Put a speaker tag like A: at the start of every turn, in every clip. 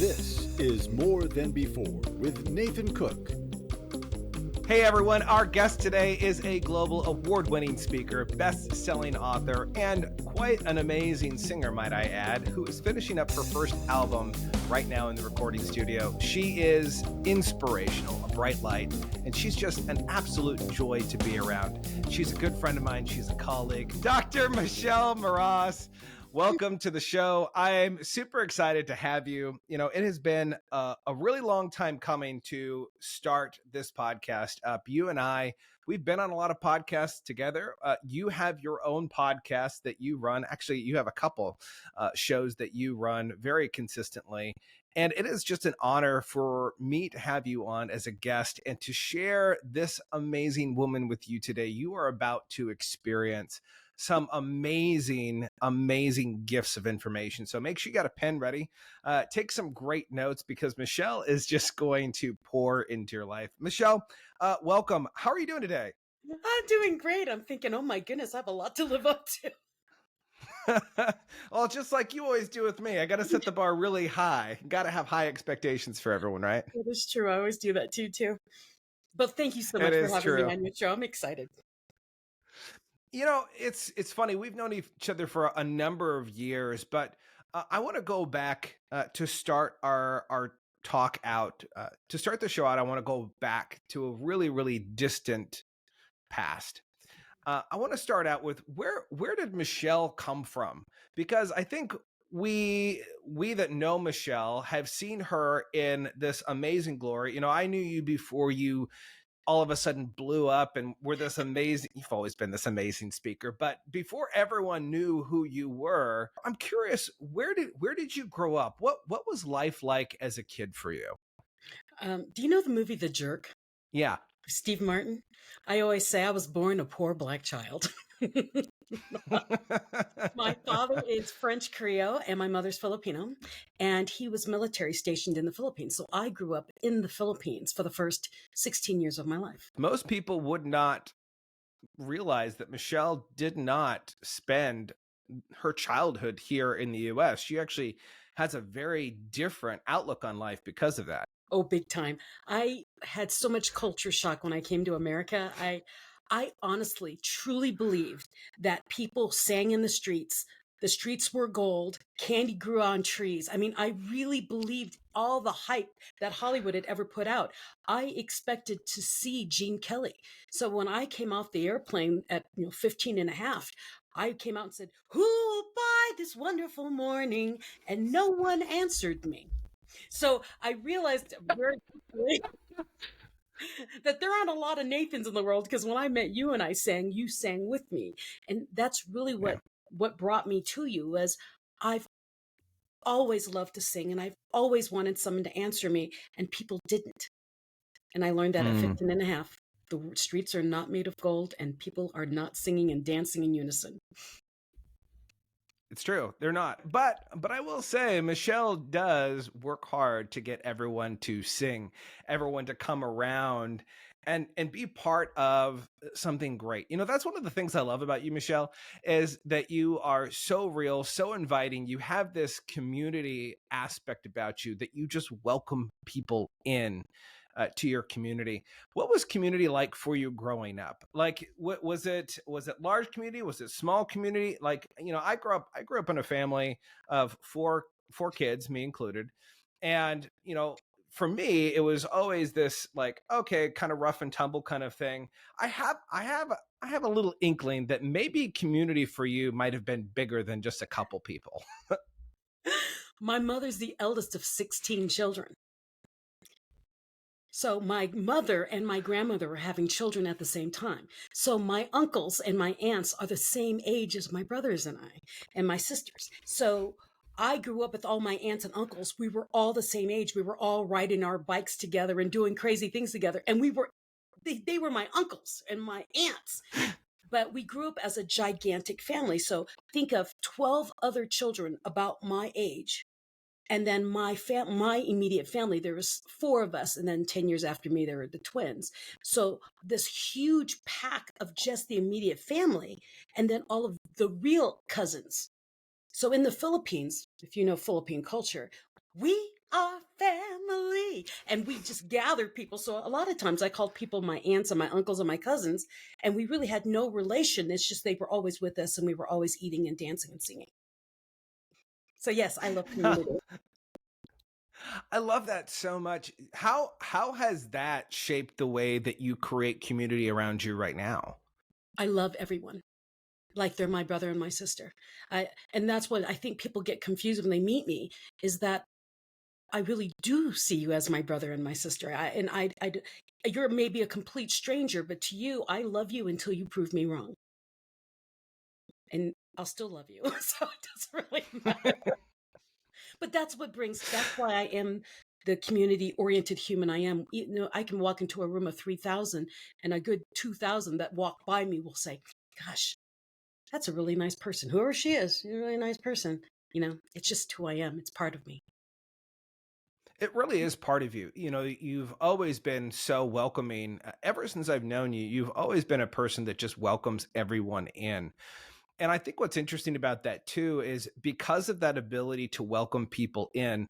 A: This is More Than Before with Nathan Cook.
B: Hey everyone, our guest today is a global award-winning speaker, best-selling author, and quite an amazing singer, might I add, who is finishing up her first album right now in the recording studio. She is inspirational, a bright light, and she's just an absolute joy to be around. She's a good friend of mine. She's a colleague. Dr. Michelle Mras, welcome to the show. I'm super excited to have you. You know, it has been a really long time coming to start this podcast up. You and I, we've been on a lot of podcasts together. You have your own podcast that you run. Actually, you have a couple shows that you run very consistently. And it is just an honor for me to have you on as a guest and to share this amazing woman with you today. You are about to experience some amazing gifts of information. So make sure you got a pen ready. Take some great notes because Michelle is just going to pour into your life. Michelle, welcome. How are you doing today?
C: I'm doing great. I'm thinking, oh my goodness, I have a lot to live up to.
B: Well, just like you always do with me, I got to set the bar really high. Got to have high expectations for everyone, right?
C: It is true. I always do that too. But thank you so much for having me on your show. I'm excited.
B: You know, it's funny. We've known each other for a number of years, but I want to go back to start our talk out. To start the show out, I want to go back to a really distant past. I want to start out with where did Michelle come from? Because I think we that know Michelle have seen her in this amazing glory. You know, I knew you before you all of a sudden blew up and were this amazing, you've always been this amazing speaker, but before everyone knew who you were, I'm curious, where did you grow up? What was life like as a kid for you?
C: Do you know the movie The Jerk?
B: Yeah.
C: Steve Martin? I always say I was born a poor black child. My father is French Creole and my mother's Filipino, and he was military stationed in the Philippines. So I grew up in the Philippines for the first 16 years of my life.
B: Most people would not realize that Michelle did not spend her childhood here in the US. She actually has a very different outlook on life because of that.
C: Oh, big time. I had so much culture shock when I came to America. I honestly, truly believed that people sang in the streets were gold, candy grew on trees. I mean, I really believed all the hype that Hollywood had ever put out. I expected to see Gene Kelly. So when I came off the airplane at 15 and a half, I came out and said, "Who will buy this wonderful morning?" And no one answered me. So I realized very quickly that there aren't a lot of Nathans in the world, because when I met you and I sang, you sang with me. And that's really what brought me to you. Was I've always loved to sing and I've always wanted someone to answer me, and people didn't. And I learned that at 15 and a half. The streets are not made of gold and people are not singing and dancing in unison.
B: It's true. They're not. But I will say Michelle does work hard to get everyone to sing, everyone to come around and be part of something great. You know, that's one of the things I love about you, Michelle, is that you are so real, so inviting. You have this community aspect about you that you just welcome people in to your community. What was community like for you growing up? Like, what was it large community? Was it small community? Like, you know, I grew up in a family of four kids, me included. And, you know, for me, it was always this like, okay, kind of rough and tumble kind of thing. I have a little inkling that maybe community for you might have been bigger than just a couple people.
C: My mother's the eldest of 16 children. So my mother and my grandmother were having children at the same time. So my uncles and my aunts are the same age as my brothers and I and my sisters. So I grew up with all my aunts and uncles. We were all the same age. We were all riding our bikes together and doing crazy things together. And they were my uncles and my aunts. But we grew up as a gigantic family. So think of 12 other children about my age. And then my immediate family, there was 4 of us. And then 10 years after me, there were the twins. So this huge pack of just the immediate family, and then all of the real cousins. So in the Philippines, if you know Philippine culture, we our family. And we just gathered people. So a lot of times I called people my aunts and my uncles and my cousins, and we really had no relation. It's just they were always with us and we were always eating and dancing and singing. So yes, I love community.
B: I love that so much. How has that shaped the way that you create community around you right now?
C: I love everyone like they're my brother and my sister. And that's what I think people get confused when they meet me, is that I really do see you as my brother and my sister. You're maybe a complete stranger, but to you, I love you until you prove me wrong. And I'll still love you. So it doesn't really matter. But that's why I am the community oriented human I am. You know, I can walk into a room of 3,000 and a good 2,000 that walk by me will say, gosh, that's a really nice person. Whoever she is, you're a really nice person. You know, it's just who I am. It's part of me.
B: It really is part of you. You know, you've always been so welcoming. Ever since I've known you, you've always been a person that just welcomes everyone in. And I think what's interesting about that too is because of that ability to welcome people in,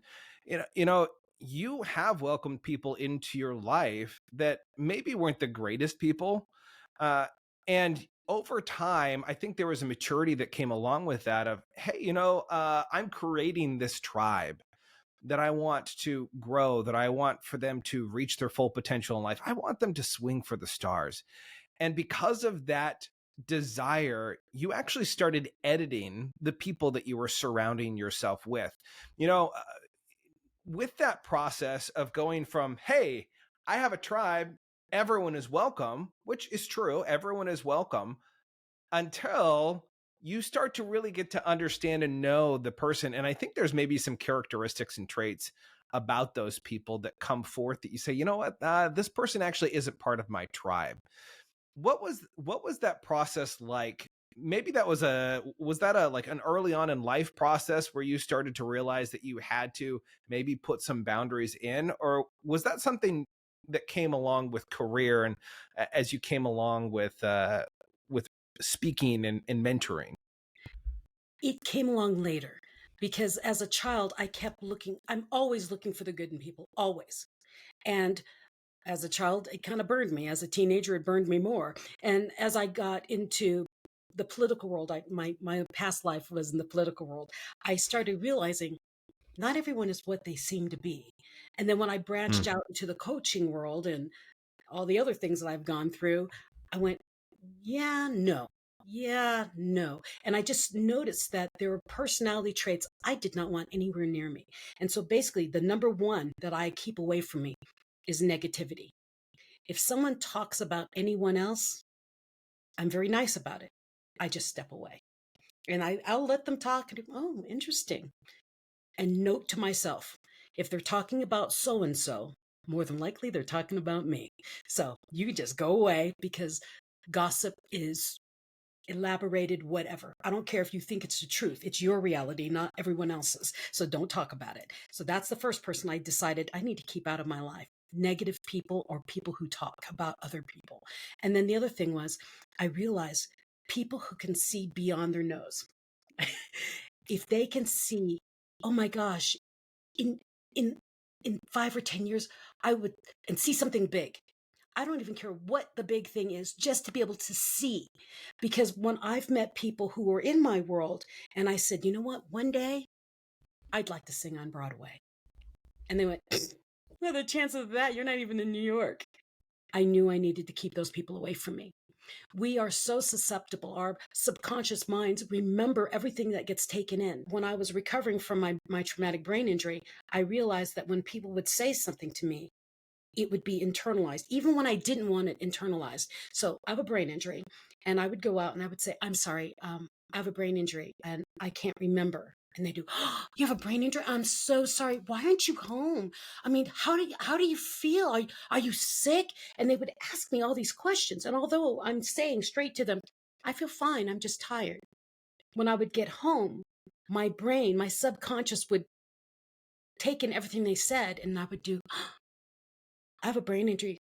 B: you have welcomed people into your life that maybe weren't the greatest people. Uh, and over time, I think there was a maturity that came along with that of, hey, I'm creating this tribe that I want to grow, that I want for them to reach their full potential in life. I want them to swing for the stars. And because of that desire, you actually started editing the people that you were surrounding yourself with. You know, with that process of going from, hey, I have a tribe, everyone is welcome, which is true, everyone is welcome, until you start to really get to understand and know the person. And I think there's maybe some characteristics and traits about those people that come forth that you say, you know what, this person actually isn't part of my tribe. What was that process like? Maybe was that a like an early on in life process where you started to realize that you had to maybe put some boundaries in, or was that something that came along with career and as you came along with speaking and mentoring?
C: It came along later because as a child, I'm always looking for the good in people, always. And as a child, it kind of burned me. As a teenager, it burned me more. And as I got into the political world, my past life was in the political world. I started realizing not everyone is what they seem to be. And then when I branched out into the coaching world and all the other things that I've gone through, I went, yeah, no. Yeah, no. And I just noticed that there were personality traits I did not want anywhere near me. And so basically, the number one that I keep away from me is negativity. If someone talks about anyone else, I'm very nice about it. I just step away and I'll let them talk. And, oh, interesting. And note to myself, if they're talking about so and so, more than likely they're talking about me. So you just go away because gossip is elaborated, whatever. I don't care if you think it's the truth. It's your reality, not everyone else's. So don't talk about it. So that's the first person I decided I need to keep out of my life. Negative people or people who talk about other people. And then the other thing was, I realized people who can see beyond their nose. If they can see, oh my gosh, in in in 5 or 10 years, I would and see something big. I don't even care what the big thing is, just to be able to see. Because when I've met people who were in my world and I said, you know what, one day I'd like to sing on Broadway. And they went, well, the chance of that, you're not even in New York. I knew I needed to keep those people away from me. We are so susceptible. Our subconscious minds remember everything that gets taken in. When I was recovering from my traumatic brain injury, I realized that when people would say something to me, it would be internalized, even when I didn't want it internalized. So I have a brain injury, and I would go out and I would say, I'm sorry, I have a brain injury and I can't remember. And they do, oh, you have a brain injury? I'm so sorry. Why aren't you home? I mean, how do you feel? Are you sick? And they would ask me all these questions. And although I'm saying straight to them, I feel fine, I'm just tired. When I would get home, my brain, my subconscious would take in everything they said, and I would do, I have a brain injury.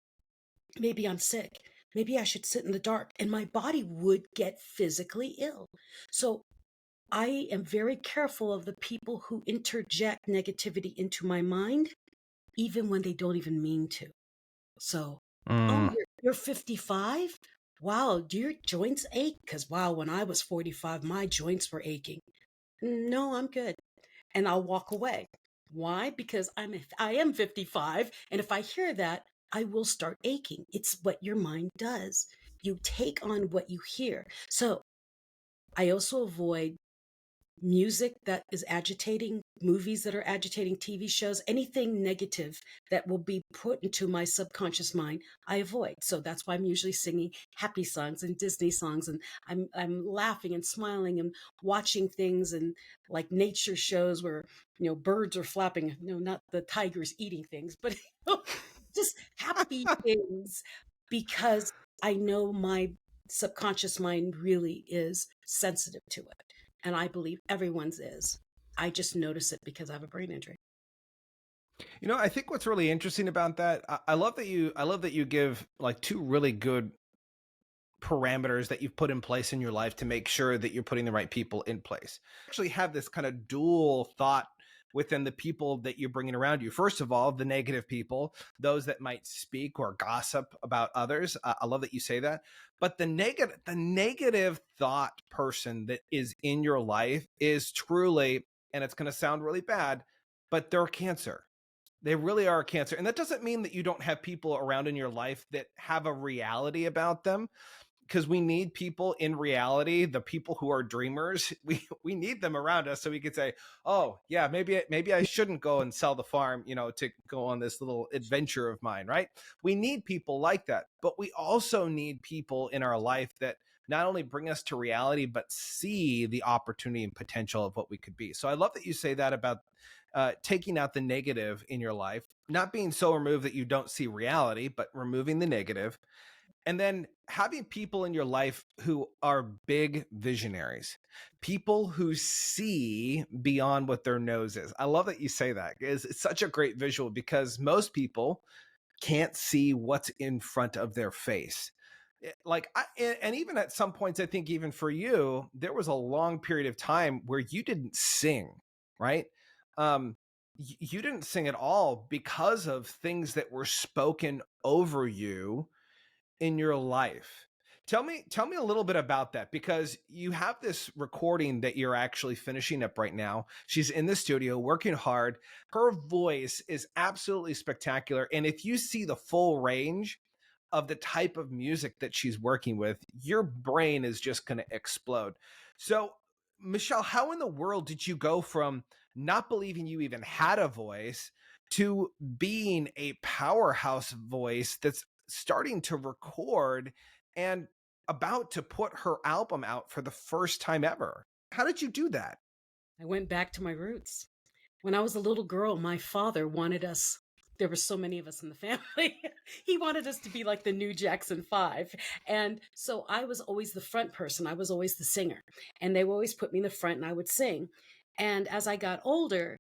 C: Maybe I'm sick. Maybe I should sit in the dark. And my body would get physically ill. So I am very careful of the people who interject negativity into my mind, even when they don't even mean to. So, oh,
B: Mm.
C: you're 55? Wow, do your joints ache? Because, wow, when I was 45, my joints were aching. No, I'm good. And I'll walk away. Why? Because I am 55, and if I hear that, I will start aching. It's what your mind does. You take on what you hear. So I also avoid music that is agitating, movies that are agitating, TV shows, anything negative that will be put into my subconscious mind, I avoid. So that's why I'm usually singing happy songs and Disney songs, and I'm laughing and smiling and watching things and like nature shows where birds are flapping. No, not the tigers eating things, but just happy things because I know my subconscious mind really is sensitive to it. And I believe everyone's is. I just notice it because I have a brain injury.
B: I think what's really interesting about that, I love that you give like two really good parameters that you've put in place in your life to make sure that you're putting the right people in place. Actually have this kind of dual thought within the people that you're bringing around you. First of all, the negative people, those that might speak or gossip about others. I love that you say that. But the negative thought person that is in your life is truly, and it's going to sound really bad, but they're cancer. They really are a cancer. And that doesn't mean that you don't have people around in your life that have a reality about them, because we need people in reality, the people who are dreamers. We need them around us so we could say, oh yeah, maybe I shouldn't go and sell the farm, to go on this little adventure of mine, right? We need people like that, but we also need people in our life that not only bring us to reality but see the opportunity and potential of what we could be. So I love that you say that about taking out the negative in your life, not being so removed that you don't see reality, but removing the negative, and then having people in your life who are big visionaries, people who see beyond what their nose is. I love that you say that. It's such a great visual because most people can't see what's in front of their face. And even at some points, I think even for you, there was a long period of time where you didn't sing, right? Um, you didn't sing at all because of things that were spoken over you in your life. Tell me a little bit about that, because you have this recording that you're actually finishing up right now. She's in the studio working hard. Her voice is absolutely spectacular. And if you see the full range of the type of music that she's working with, your brain is just going to explode. So, Michelle, how in the world did you go from not believing you even had a voice to being a powerhouse voice that's starting to record and about to put her album out for the first time ever? How did you do that?
C: I went back to my roots. When I was a little girl, my father wanted us, there were so many of us in the family. He wanted us to be like the new Jackson 5. And so I was always the front person. I was always the singer. And they would always put me in the front and I would sing. And as I got older,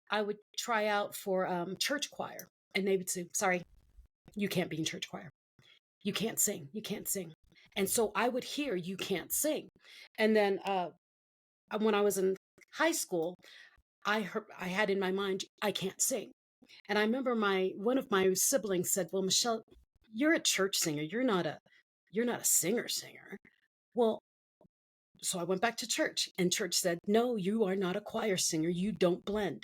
C: I would try out for church choir. And they would say, sorry, you can't be in church choir. You can't sing. You can't sing. And so I would hear, you can't sing. And then when I was in high school, I had in my mind, I can't sing. And I remember one of my siblings said, well, Michelle, you're a church singer. You're not a singer. Well, so I went back to church and church said, no, you are not a choir singer. You don't blend.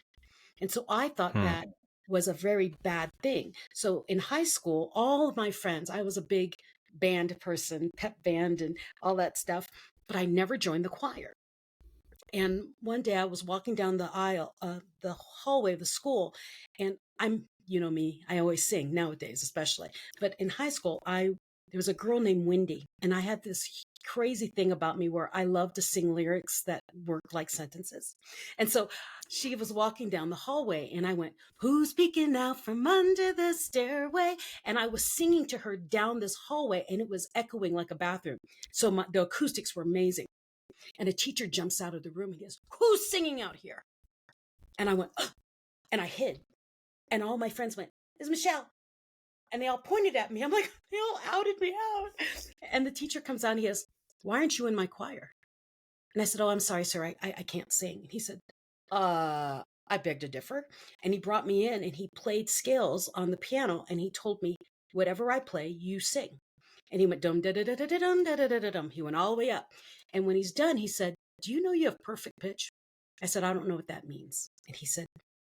C: And so I thought
B: Hmm.
C: that was a very bad thing. So in high school, all of my friends, I was a big band person, pep band and all that stuff, but I never joined the choir. And one day I was walking down the aisle, the hallway of the school, and you know me, I always sing nowadays, especially. But in high school, there was a girl named Wendy, and I had this crazy thing about me where I love to sing lyrics that work like sentences. And so she was walking down the hallway, and I went, "Who's peeking out from under the stairway?" And I was singing to her down this hallway, and it was echoing like a bathroom. So the acoustics were amazing. And a teacher jumps out of the room and he goes, "Who's singing out here?" And I went, "Ugh," and I hid. And all my friends went, "It's Michelle." And they all pointed at me. I'm like, they all outed me out. And the teacher comes out and he goes, "Why aren't you in my choir?" And I said, "Oh, I'm sorry, sir. I can't sing." And he said, I beg to differ. And he brought me in and he played scales on the piano and he told me, whatever I play, you sing. And he went dum da da da da da dum da da da da dum. He went all the way up. And when he's done, he said, "Do you know you have perfect pitch?" I said, "I don't know what that means." And he said,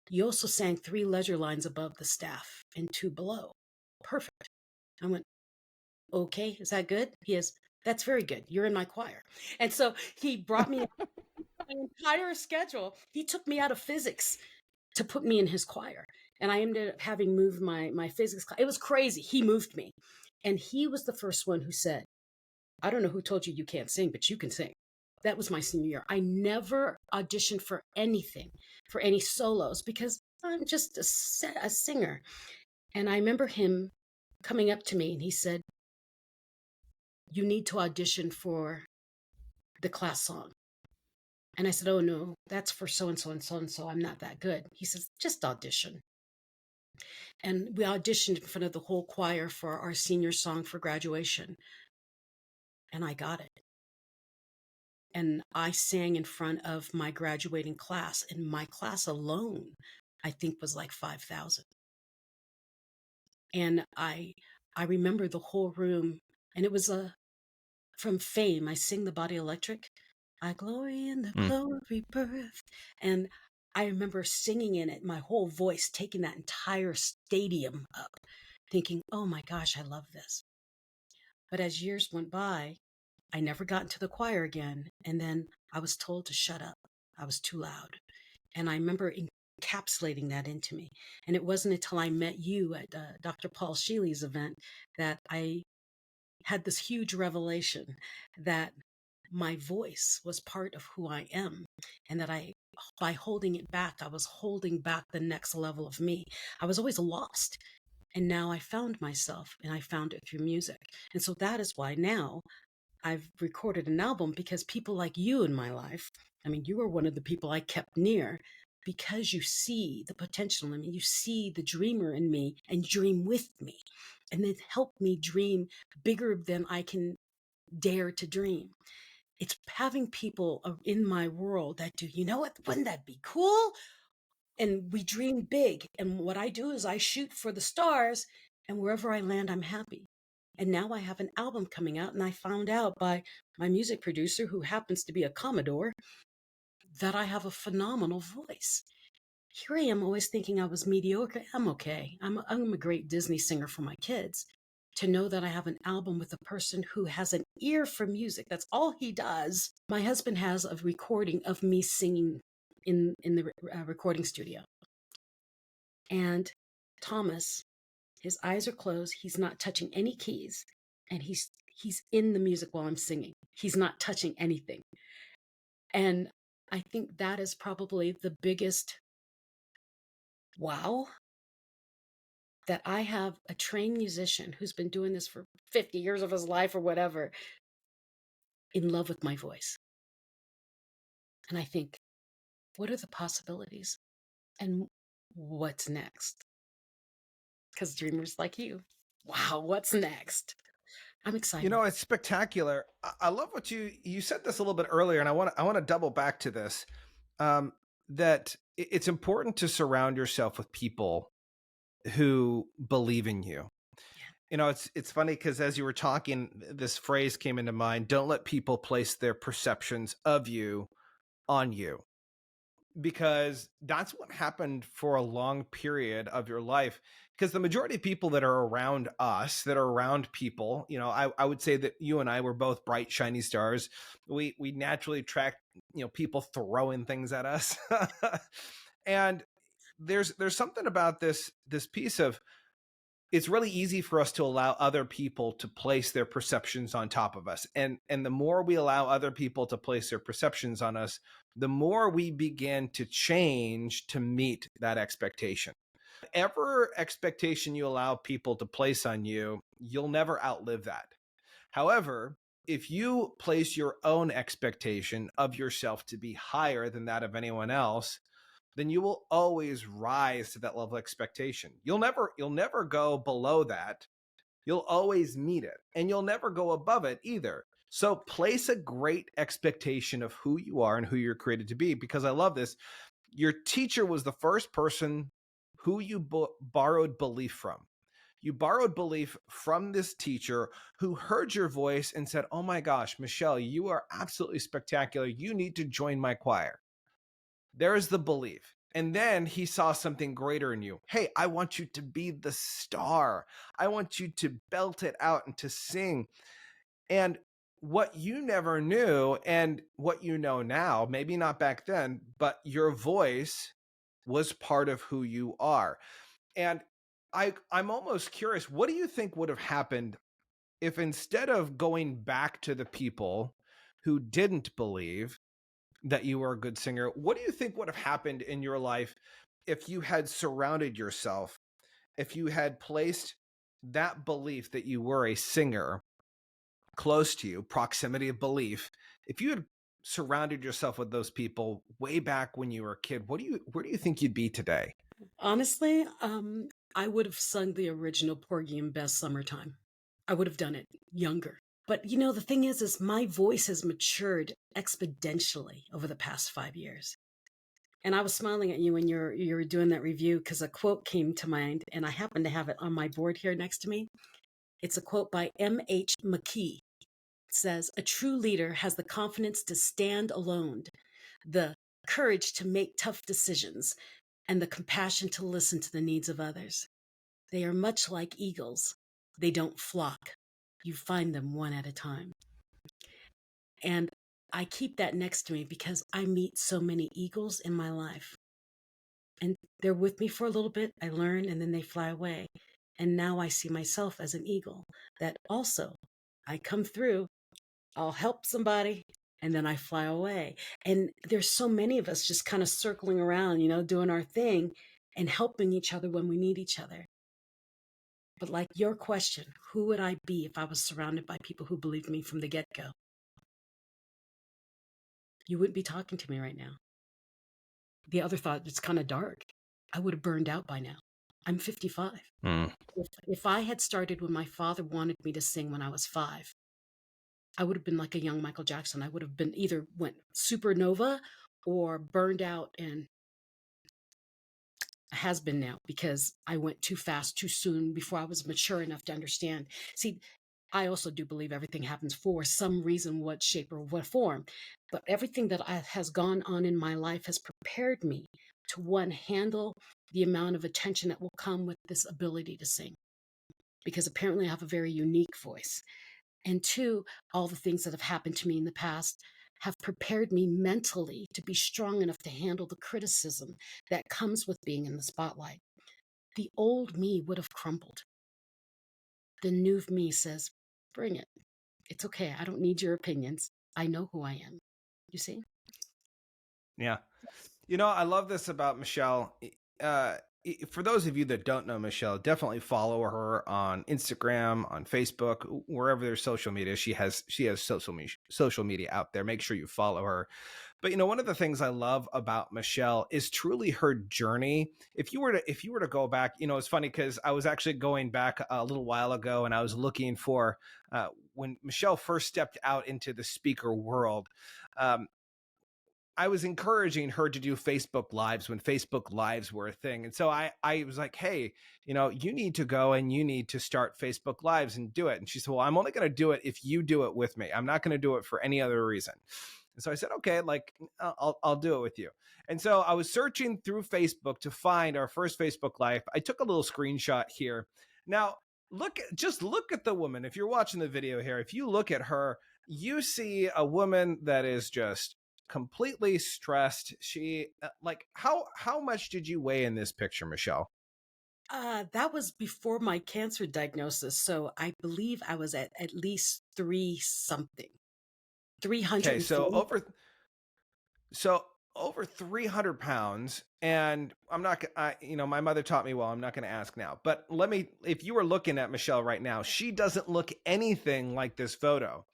C: "You also sang 3 leisure lines above the staff and 2 below. Perfect." I went, "Okay, is that good?" He is, "That's very good. You're in my choir." And so he brought me my entire schedule. He took me out of physics to put me in his choir. And I ended up having moved my physics class. It was crazy. He moved me. And he was the first one who said, "I don't know who told you you can't sing, but you can sing." That was my senior year. I never auditioned for anything, for any solos, because I'm just a singer. And I remember him coming up to me and he said, "You need to audition for the class song." And I said, "Oh no, that's for so and so and so and so. I'm not that good." He says, "Just audition." And we auditioned in front of the whole choir for our senior song for graduation. And I got it. And I sang in front of my graduating class. And my class alone, I think, was like 5,000. And I remember the whole room. And it was from Fame. I sing the Body Electric. I glory in the glory birth. And I remember singing in it, my whole voice, taking that entire stadium up, thinking, "Oh my gosh, I love this." But as years went by, I never got into the choir again. And then I was told to shut up. I was too loud. And I remember encapsulating that into me. And it wasn't until I met you at Dr. Paul Sheely's event that I had this huge revelation that my voice was part of who I am, and that by holding it back, I was holding back the next level of me. I was always lost. And now I found myself, and I found it through music. And so that is why now I've recorded an album, because people like you in my life, I mean, you are one of the people I kept near, because you see the potential in me, you see the dreamer in me, and dream with me, and then help me dream bigger than I can dare to dream. It's having people in my world that do, you know what, wouldn't that be cool? And we dream big. And what I do is I shoot for the stars, and wherever I land, I'm happy. And now I have an album coming out, and I found out by my music producer, who happens to be a Commodore, that I have a phenomenal voice. Here I am always thinking I was mediocre. I'm okay. I'm a great Disney singer for my kids. To know that I have an album with a person who has an ear for music, that's all he does. My husband has a recording of me singing in the recording studio. And Thomas, his eyes are closed. He's not touching any keys. And he's in the music while I'm singing. He's not touching anything. And I think that is probably the biggest wow, that I have a trained musician who's been doing this for 50 years of his life or whatever, in love with my voice. And I think, what are the possibilities? And what's next? Because dreamers like you, wow, what's next? I'm excited.
B: You know, it's spectacular. I love what you said this a little bit earlier, and I want to double back to this. That it's important to surround yourself with people who believe in you. You know, it's funny because as you were talking, this phrase came into mind: "Don't let people place their perceptions of you on you." Because that's what happened for a long period of your life. Because the majority of people that are around us, that are around people, you know, I would say that you and I were both bright, shiny stars. We naturally attract, you know, people throwing things at us. And there's something about this piece of, it's really easy for us to allow other people to place their perceptions on top of us. And the more we allow other people to place their perceptions on us, the more we begin to change to meet that expectation. Whatever expectation you allow people to place on you, you'll never outlive that. However, if you place your own expectation of yourself to be higher than that of anyone else, then you will always rise to that level of expectation. You'll never go below that. You'll always meet it, and you'll never go above it either. So place a great expectation of who you are and who you're created to be, because I love this. Your teacher was the first person who you borrowed belief from. You borrowed belief from this teacher who heard your voice and said, "Oh my gosh, Michelle, you are absolutely spectacular. You need to join my choir." There's the belief. And then he saw something greater in you. Hey, I want you to be the star. I want you to belt it out and to sing. And what you never knew and what you know now, maybe not back then, but your voice was part of who you are. And I'm almost curious, what do you think would have happened if instead of going back to the people who didn't believe that you were a good singer, what do you think would have happened in your life if you had surrounded yourself, if you had placed that belief that you were a singer close to you, proximity of belief, if you had surrounded yourself with those people way back when you were a kid, where do you think you'd be today?
C: Honestly, I would have sung the original Porgy and Bess Summertime. I would have done it younger. But the thing is my voice has matured exponentially over the past 5 years. And I was smiling at you when you were doing that review because a quote came to mind, and I happen to have it on my board here next to me. It's a quote by M.H. McKee. It says, "A true leader has the confidence to stand alone, the courage to make tough decisions, and the compassion to listen to the needs of others. They are much like eagles. They don't flock. You find them one at a time." And I keep that next to me because I meet so many eagles in my life. And they're with me for a little bit. I learn and then they fly away. And now I see myself as an eagle that also I come through, I'll help somebody, and then I fly away. And there's so many of us just kind of circling around, doing our thing and helping each other when we need each other. But like your question, who would I be if I was surrounded by people who believed me from the get-go? You wouldn't be talking to me right now. The other thought, it's kind of dark. I would have burned out by now. I'm 55. If I had started when my father wanted me to sing when I was 5, I would have been like a young Michael Jackson. I would have been either went supernova or burned out and has been now because I went too fast, too soon before I was mature enough to understand. See, I also do believe everything happens for some reason, what shape or what form. But everything that has gone on in my life has prepared me to, one, handle the amount of attention that will come with this ability to sing. Because apparently I have a very unique voice. And two, all the things that have happened to me in the past have prepared me mentally to be strong enough to handle the criticism that comes with being in the spotlight. The old me would have crumbled. The new me says, bring it. It's okay. I don't need your opinions. I know who I am. You see?
B: Yeah. I love this about Michelle. For those of you that don't know Michelle, definitely follow her on Instagram, on Facebook, wherever there's social media. She has social media out there. Make sure you follow her. But one of the things I love about Michelle is truly her journey. If you were to go back, it's funny because I was actually going back a little while ago and I was looking for when Michelle first stepped out into the speaker world. I was encouraging her to do Facebook Lives when Facebook Lives were a thing. And so I was like, hey, you need to go and you need to start Facebook Lives and do it. And she said, well, I'm only going to do it if you do it with me. I'm not going to do it for any other reason. And so I said, okay, I'll do it with you. And so I was searching through Facebook to find our first Facebook Live. I took a little screenshot here. Now, look at the woman. If you're watching the video here, if you look at her, you see a woman that is just completely stressed. She how much did you weigh in this picture, Michelle?
C: That was before my cancer diagnosis. So I believe I was at least 300.
B: Okay, so over 300 pounds. And I'm not, my mother taught me well, I'm not going to ask now, but if you were looking at Michelle right now, she doesn't look anything like this photo.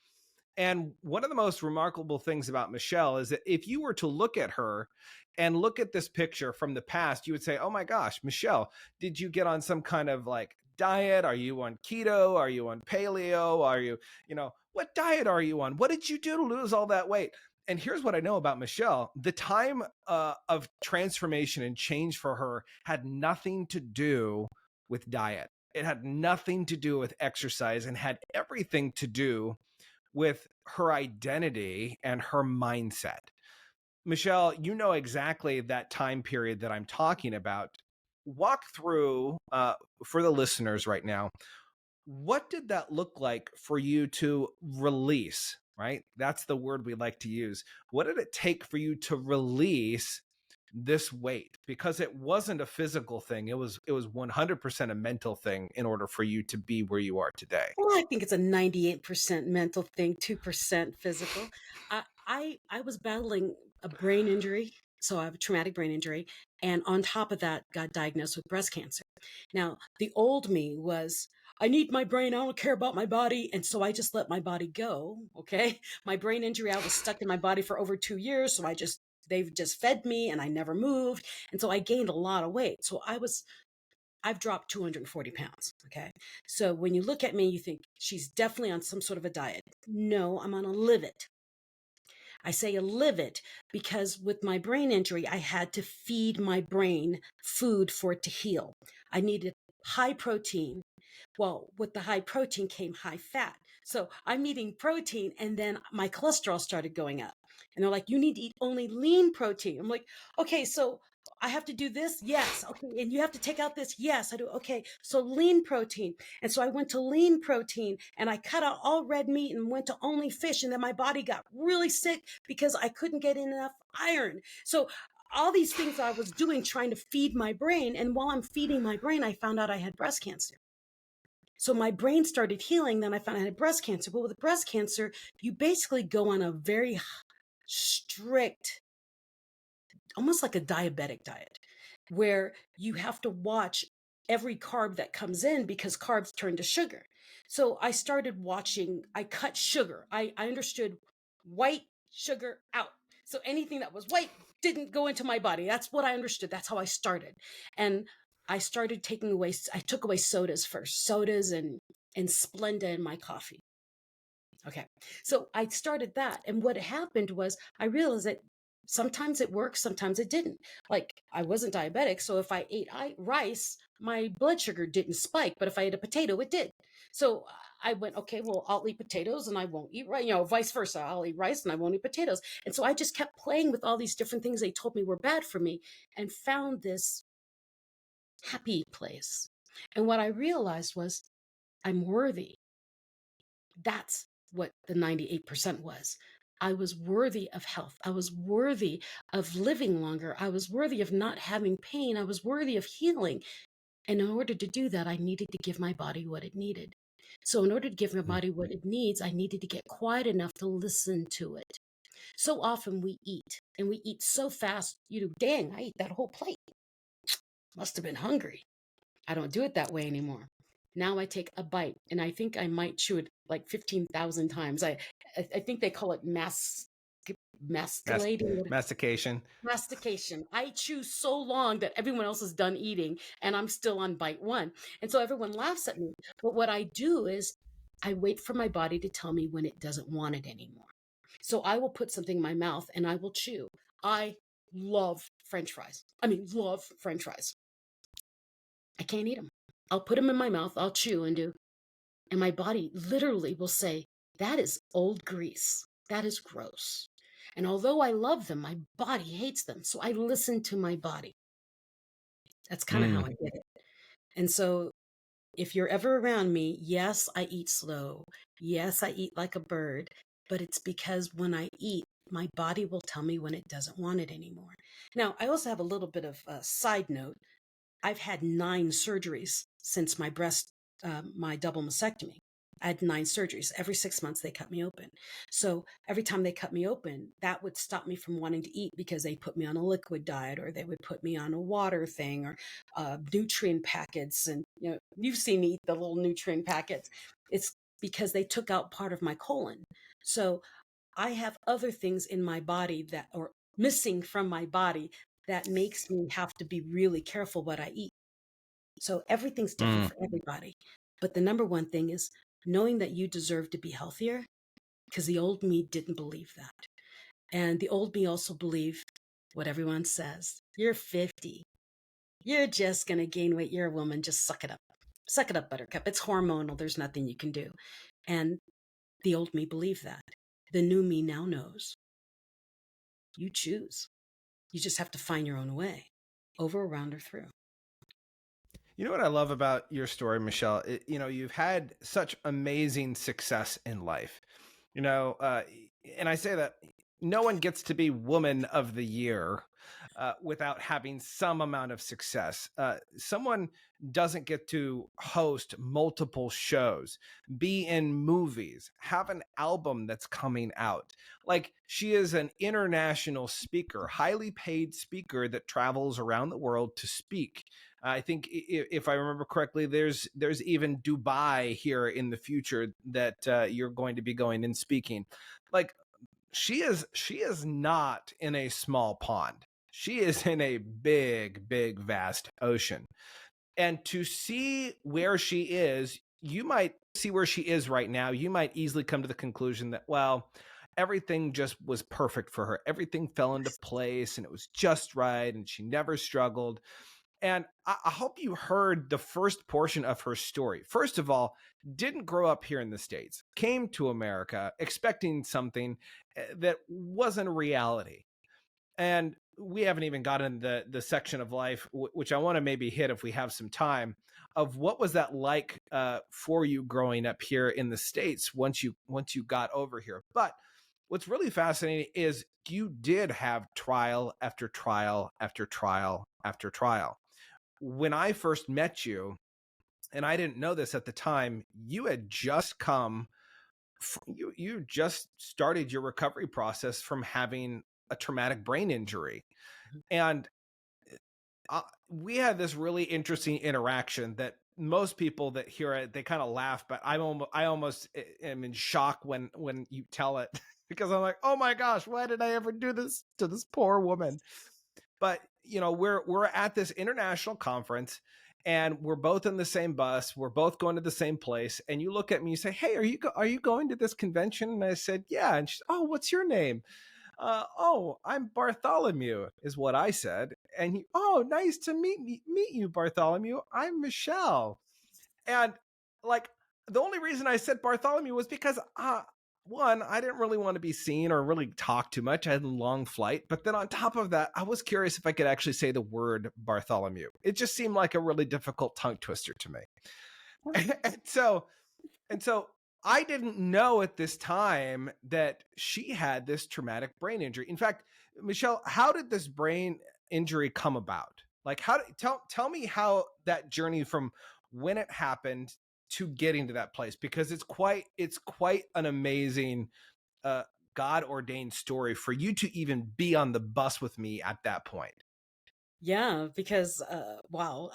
B: And one of the most remarkable things about Michelle is that if you were to look at her and look at this picture from the past, you would say, oh my gosh, Michelle, did you get on some kind of diet? Are you on keto? Are you on paleo? Are you, What diet are you on? What did you do to lose all that weight? And here's what I know about Michelle. The time of transformation and change for her had nothing to do with diet. It had nothing to do with exercise and had everything to do with her identity and her mindset. Michelle, you know exactly that time period that I'm talking about. Walk through for the listeners right now. What did that look like for you to release, right? That's the word we like to use. What did it take for you to release this weight? Because it wasn't a physical thing. It was 100% a mental thing in order for you to be where you are today.
C: Well, I think it's a 98% mental thing, 2% physical. I was battling a brain injury, so I have a traumatic brain injury, and on top of that, got diagnosed with breast cancer. Now, the old me was, I need my brain, I don't care about my body, and so I just let my body go, okay? My brain injury, I was stuck in my body for over 2 years, so they've just fed me and I never moved, and so I gained a lot of weight. So I've dropped 240 pounds. Okay. So when you look at me, you think she's definitely on some sort of a diet. No, I'm on a live it. I say a live it because with my brain injury, I had to feed my brain food for it to heal. I needed high protein. Well, with the high protein came high fat. So I'm eating protein and then my cholesterol started going up. And they're like, you need to eat only lean protein. I'm like, okay, so I have to do this? Yes. Okay. And you have to take out this? Yes, I do. Okay. So lean protein. And so I went to lean protein and I cut out all red meat and went to only fish. And then my body got really sick because I couldn't get enough iron. So all these things I was doing trying to feed my brain. And while I'm feeding my brain, I found out I had breast cancer. So my brain started healing. Then I found I had breast cancer. But with breast cancer, you basically go on a very strict, almost like a diabetic diet, where you have to watch every carb that comes in because carbs turn to sugar. So I started watching, I cut sugar. I understood white sugar out. So anything that was white didn't go into my body. That's what I understood. That's how I started. And I started I took away sodas first, sodas and Splenda in my coffee. Okay. So I started that. And what happened was I realized that sometimes it worked, sometimes it didn't. Like I wasn't diabetic. So if I ate rice, my blood sugar didn't spike. But if I ate a potato, it did. So I went, okay, well, I'll eat potatoes and I won't eat rice, vice versa. I'll eat rice and I won't eat potatoes. And so I just kept playing with all these different things they told me were bad for me and found this happy place. And what I realized was I'm worthy. That's what the 98% was. I was worthy of health. I was worthy of living longer. I was worthy of not having pain. I was worthy of healing. And in order to do that, I needed to give my body what it needed. So in order to give my body what it needs, I needed to get quiet enough to listen to it. So often we eat and we eat so fast, dang, I ate that whole plate. Must have been hungry. I don't do it that way anymore. Now I take a bite and I think I might chew it like 15,000 times. I think they call it
B: Mastication.
C: Mastication. I chew so long that everyone else is done eating and I'm still on bite one. And so everyone laughs at me. But what I do is I wait for my body to tell me when it doesn't want it anymore. So I will put something in my mouth and I will chew. I love French fries. Love French fries. I can't eat them. I'll put them in my mouth, I'll chew and my body literally will say, that is old grease. That is gross. And although I love them, my body hates them. So I listen to my body. That's kind of how I did it. And so if you're ever around me, yes, I eat slow. Yes, I eat like a bird, but it's because when I eat, my body will tell me when it doesn't want it anymore. Now, I also have a little bit of a side note. I've had 9 surgeries since my double mastectomy. I had 9 surgeries. Every 6 months, they cut me open. So every time they cut me open, that would stop me from wanting to eat because they put me on a liquid diet or they would put me on a water thing or nutrient packets. And you've seen me eat the little nutrient packets. It's because they took out part of my colon. So I have other things in my body that are missing from my body that makes me have to be really careful what I eat. So everything's different for everybody. But the number one thing is knowing that you deserve to be healthier because the old me didn't believe that. And the old me also believed what everyone says. You're 50. You're just going to gain weight. You're a woman. Just suck it up. Suck it up, buttercup. It's hormonal. There's nothing you can do. And the old me believed that. The new me now knows. You choose. You just have to find your own way, over, around, or through.
B: You know what I love about your story, Michelle? You've had such amazing success in life. And I say that no one gets to be Woman of the Year without having some amount of success. Someone doesn't get to host multiple shows, be in movies, have an album that's coming out. Like, she is an international speaker, highly paid speaker that travels around the world to speak. I think if I remember correctly, there's even Dubai here in the future that you're going to be going and speaking. Like, she is not in a small pond. She is in a big, big, vast ocean. And to see where she is, you might see where she is right now. You might easily come to the conclusion that, well, everything just was perfect for her. Everything fell into place and it was just right. And she never struggled. And I hope you heard the first portion of her story. First of all, didn't grow up here in the States, came to America expecting something that wasn't a reality. And we haven't even gotten the section of life, which I want to maybe hit if we have some time, of what was that like for you growing up here in the States once you got over here. But what's really fascinating is you did have trial after trial after trial after trial. When I first met you, and I didn't know this at the time, you had just you just started your recovery process from having a traumatic brain injury. And we had this really interesting interaction that most people that hear it, they kind of laugh, but I almost am in shock when you tell it because I'm like, oh my gosh, why did I ever do this to this poor woman? But we're at this international conference and we're both in the same bus. We're both going to the same place. And you look at me, you say, hey, are you going to this convention? And I said, yeah. And she's, oh, what's your name? Oh, I'm Bartholomew, is what I said. And he, oh, nice to meet you, Bartholomew. I'm Michelle. And like, the only reason I said Bartholomew was because one, I didn't really want to be seen or really talk too much. I had a long flight. But then on top of that, I was curious if I could actually say the word Bartholomew. It just seemed like a really difficult tongue twister to me. And so I didn't know at this time that she had this traumatic brain injury. In fact, Michelle, how did this brain injury come about? Like, tell me how that journey from when it happened to getting to that place, because it's quite an amazing God ordained story for you to even be on the bus with me at that point.
C: Yeah, because wow,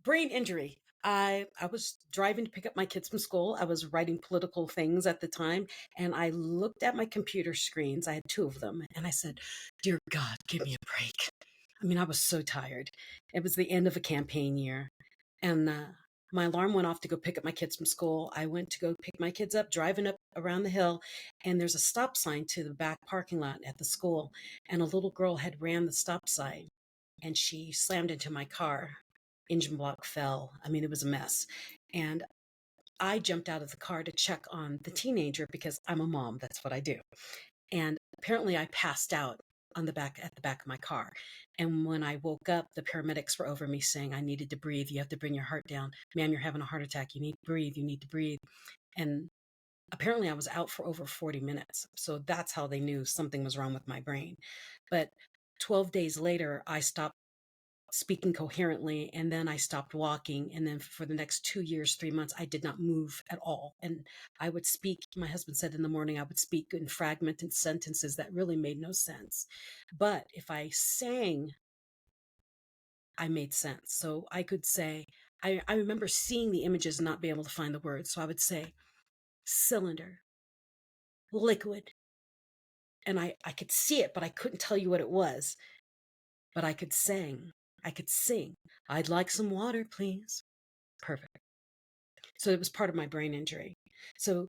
C: brain injury. I was driving to pick up my kids from school. I was writing political things at the time, and I looked at my computer screens. I had two of them, and I said, "Dear God, give me a break." I mean, I was so tired. It was the end of a campaign year, and my alarm went off to go pick up my kids from school. I went to go pick my kids up, driving up around the hill, and there's a stop sign to the back parking lot at the school, and a little girl had ran the stop sign and she slammed into my car. Engine block fell. I mean, it was a mess. And I jumped out of the car to check on the teenager because I'm a mom. That's what I do. And apparently I passed out at the back of my car. And when I woke up, the paramedics were over me saying I needed to breathe. You have to bring your heart down. Ma'am, you're having a heart attack. You need to breathe. You need to breathe. And apparently I was out for over 40 minutes. So that's how they knew something was wrong with my brain. But 12 days later, I stopped speaking coherently, and then I stopped walking. And then for the next 2 years, 3 months, I did not move at all. And I would speak, my husband said in the morning, I would speak in fragmented sentences that really made no sense. But if I sang, I made sense. So I could say, I remember seeing the images and not being able to find the words. So I would say, cylinder, liquid. And I could see it, but I couldn't tell you what it was. But I could sing. I could sing. I'd like some water, please. Perfect. So it was part of my brain injury. So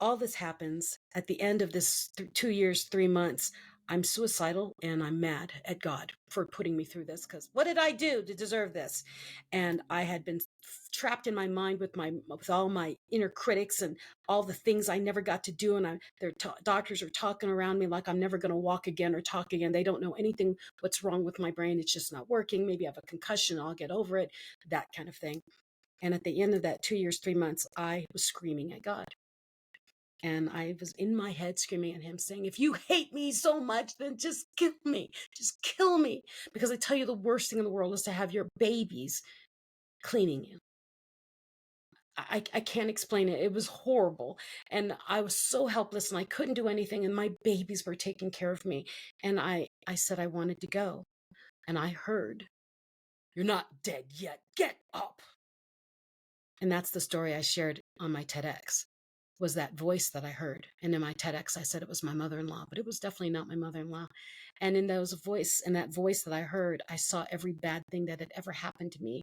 C: all this happens at the end of this 2 years, 3 months. I'm suicidal and I'm mad at God for putting me through this, because what did I do to deserve this? And I had been trapped in my mind with all my inner critics and all the things I never got to do. And doctors are talking around me like I'm never going to walk again or talk again. They don't know anything what's wrong with my brain. It's just not working. Maybe I have a concussion. I'll get over it, that kind of thing. And at the end of that 2 years, 3 months, I was screaming at God. And I was in my head screaming at him, saying, if you hate me so much, then just kill me. Just kill me. Because I tell you, the worst thing in the world is to have your babies cleaning you. I can't explain it. It was horrible. And I was so helpless and I couldn't do anything. And my babies were taking care of me. And I said I wanted to go. And I heard, you're not dead yet. Get up. And that's the story I shared on my TEDx. Was that voice that I heard. And in my TEDx, I said it was my mother-in-law, but it was definitely not my mother-in-law. And in that voice that I heard, I saw every bad thing that had ever happened to me.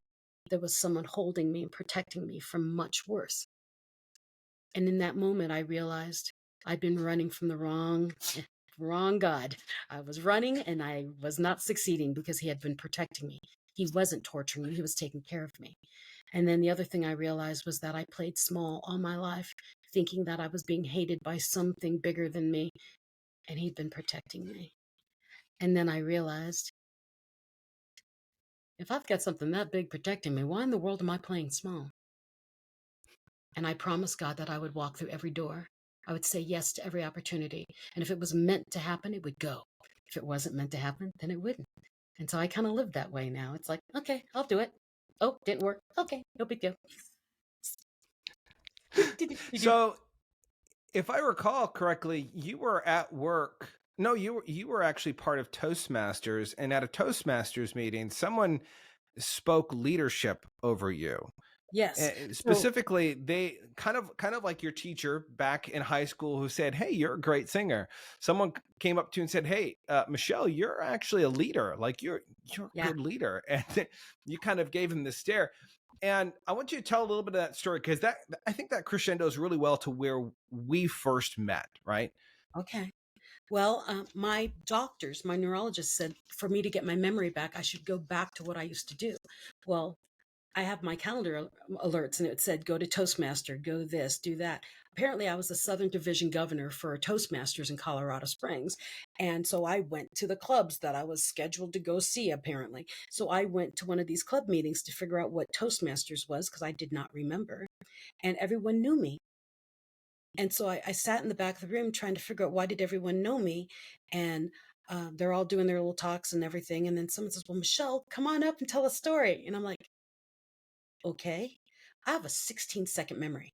C: There was someone holding me and protecting me from much worse. And in that moment, I realized I'd been running from the wrong God. I was running and I was not succeeding because he had been protecting me. He wasn't torturing me. He was taking care of me. And then the other thing I realized was that I played small all my life, thinking that I was being hated by something bigger than me, and he'd been protecting me. And then I realized, if I've got something that big protecting me, why in the world am I playing small? And I promised God that I would walk through every door. I would say yes to every opportunity. And if it was meant to happen, it would go. If it wasn't meant to happen, then it wouldn't. And so I kind of live that way now. It's like, okay, I'll do it. Oh, didn't work. Okay, no big deal.
B: So, if I recall correctly, you were at work. No, you were actually part of Toastmasters, and at a Toastmasters meeting, someone spoke leadership over you.
C: Yes. So,
B: Specifically, they kind of like your teacher back in high school who said, "Hey, you're a great singer." Someone came up to you and said, "Hey, Michelle, you're actually a leader. Like you're a
C: yeah.
B: good leader." And you kind of gave him the stare. And I want you to tell a little bit of that story, because I think that crescendos really well to where we first met, right?
C: Okay. Well, my doctors, my neurologist said for me to get my memory back, I should go back to what I used to do. Well, I have my calendar alerts and it said, go to Toastmaster, go this, do that. Apparently, I was the Southern Division governor for Toastmasters in Colorado Springs. And so I went to the clubs that I was scheduled to go see, apparently. So I went to one of these club meetings to figure out what Toastmasters was, because I did not remember. And everyone knew me. And so I sat in the back of the room trying to figure out, why did everyone know me? And they're all doing their little talks and everything. And then someone says, well, Michelle, come on up and tell a story. And I'm like, okay, I have a 16-second memory.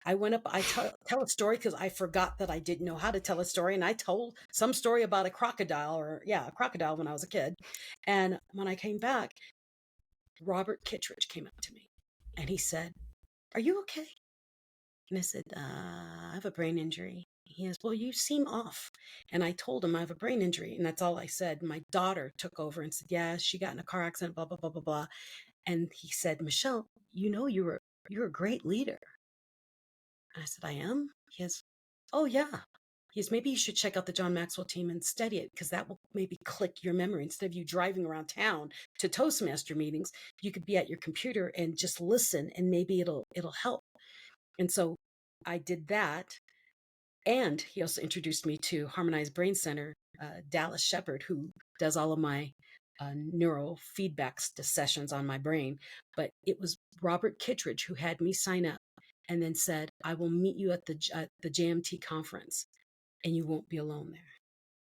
C: I went up, I tell a story because I forgot that I didn't know how to tell a story. And I told some story about a crocodile when I was a kid. And when I came back, Robert Kittredge came up to me and he said, are you okay? And I said, I have a brain injury. He says, well, you seem off. And I told him I have a brain injury. And that's all I said. My daughter took over and said, yeah, she got in a car accident, blah, blah, blah, blah, blah. And he said, Michelle, you're a great leader. And I said, I am? He goes, oh, yeah. He goes, maybe you should check out the John Maxwell team and study it, because that will maybe click your memory. Instead of you driving around town to Toastmaster meetings, you could be at your computer and just listen, and maybe it'll help. And so I did that. And he also introduced me to Harmonized Brain Center, Dallas Shepard, who does all of my neurofeedback sessions on my brain. But it was Robert Kittredge who had me sign up and then said, I will meet you at the JMT conference and you won't be alone there.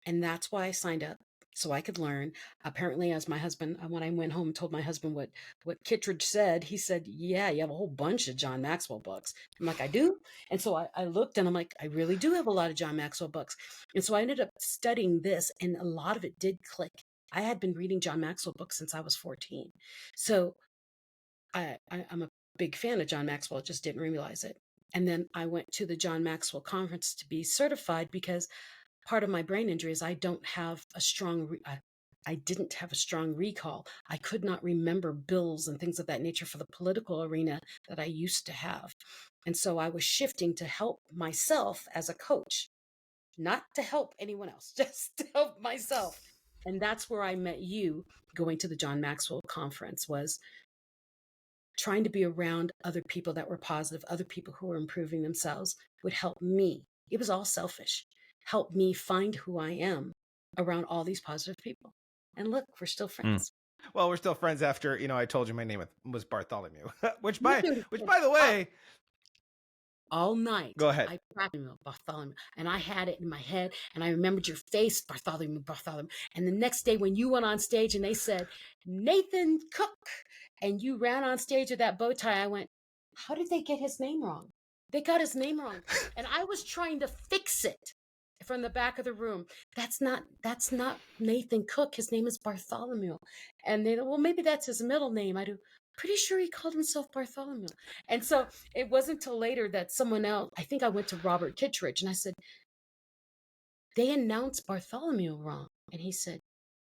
C: And that's why I signed up, so I could learn. Apparently, as my husband, when I went home and told my husband what Kittredge said, he said, yeah, you have a whole bunch of John Maxwell books. I'm like, I do? And so I looked and I'm like, I really do have a lot of John Maxwell books. And so I ended up studying this, and a lot of it did click. I had been reading John Maxwell books since I was 14. So I'm a big fan of John Maxwell, just didn't realize it. And then I went to the John Maxwell conference to be certified, because part of my brain injury is I didn't have a strong recall. I could not remember bills and things of that nature for the political arena that I used to have. And so I was shifting to help myself as a coach, not to help anyone else, just to help myself. And that's where I met you going to the John Maxwell conference, was trying to be around other people that were positive, other people who were improving themselves would help me. It was all selfish. Help me find who I am around all these positive people. And look, we're still friends.
B: Well, we're still friends after, I told you my name was Bartholomew, which
C: You
B: by
C: do.
B: the way,
C: All night,
B: go ahead.
C: I Bartholomew, Bartholomew, and I had it in my head, and I remembered your face, Bartholomew, Bartholomew. And the next day, when you went on stage and they said Nathan Cook, and you ran on stage with that bow tie, I went, "How did they get his name wrong? They got his name wrong." And I was trying to fix it from the back of the room. That's not Nathan Cook. His name is Bartholomew. And they, well, maybe that's his middle name. I do. Pretty sure he called himself Bartholomew. And so it wasn't till later that someone else, I think I went to Robert Kittredge and I said, "They announced Bartholomew wrong." And he said,